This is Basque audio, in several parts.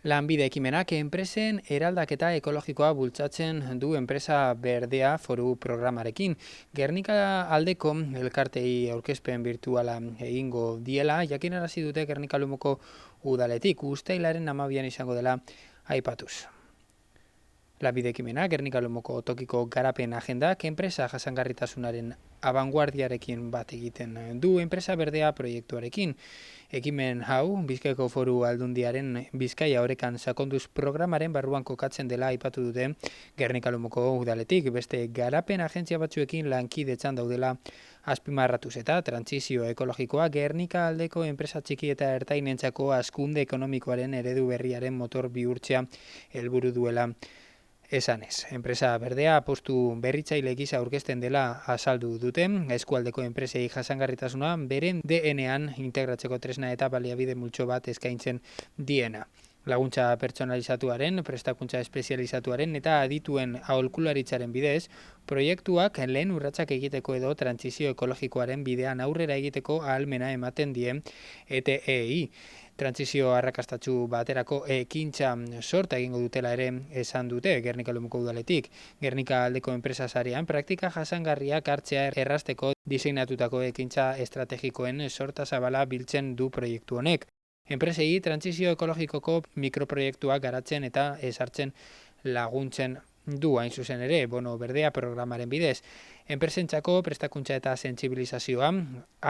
Lanbide ekimenak enpresen eraldaketa ekologikoa bultzatzen du enpresa berdea foru programarekin. Gernika aldeko elkartei aurkezpen virtuala egingo diela, jakinarazi dute Gernika Lumoko udaletik, uztailaren 12an izango dela aipatuz. Lanbide ekimena Gernika Lumoko tokiko garapen agendak enpresa jasangarritasunaren abanguardiarekin bat egiten du enpresa berdea proiektuarekin. Ekimen hau, Bizkaiko Foru Aldundiaren Bizkaia Orekan sakonduz programaren barruan kokatzen dela aipatu dute Gernika Lumoko udaletik, beste garapen agentzia batzuekin lankidetzan daudela azpimarratuz eta trantsizio ekologikoa Gernika aldeko enpresa txiki eta ertainentzako hazkunde ekonomikoaren eredu berriaren motor bihurtzea helburu duela esanez. Enpresa berdea apostu berritzaile gisa aurkezten dela azaldu dute, eskualdeko enpresei jasangarritasuna beren DNA-an integratzeko tresna eta baliabide multzo bat eskaintzen diena. Laguntza pertsonalizatuaren, prestakuntza espezializatuaren eta adituen aholkularitzaren bidez, proiektuak lehen urratsak egiteko edo trantsizio ekologikoaren bidean aurrera egiteko ahalmena ematen die ETEI. Trantsizio arrakastatsu baterako ekintza sorta egingo dutela ere esan dute Gernika Lumoko udaletik. Gernika aldeko enpresa sarean praktika jasangarriak hartzea errazteko diseinatutako ekintza estrategikoen sorta zabala biltzen du proiektu honek. Enpresei trantsizio ekologikoko mikroproiektuak garatzen eta ezartzen laguntzen du hain zuzen ere, bono berdea programaren bidez. Enpresentzako prestakuntza eta sentsibilizazioa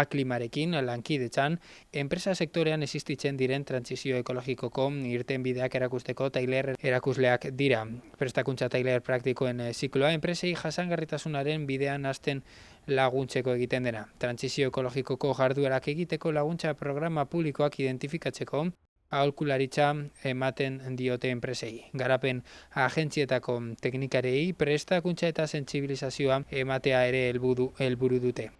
aklimarekin lankidetzan, enpresa sektorean existitzen diren trantsizio ekologikoko irtenbideak erakusteko tailer erakusleak dira. Prestakuntza tailer praktikoen zikloa enpresei jasangarritasunaren bidean hasten laguntzeko egiten dena. Trantsizio ekologikoko jarduerak egiteko laguntza programa publikoak identifikatzeko aholkularitza ematen diote enpresei. Garapen agentzietako teknikarei prestakuntza eta sentsibilizazioa ematea ere helburu dute.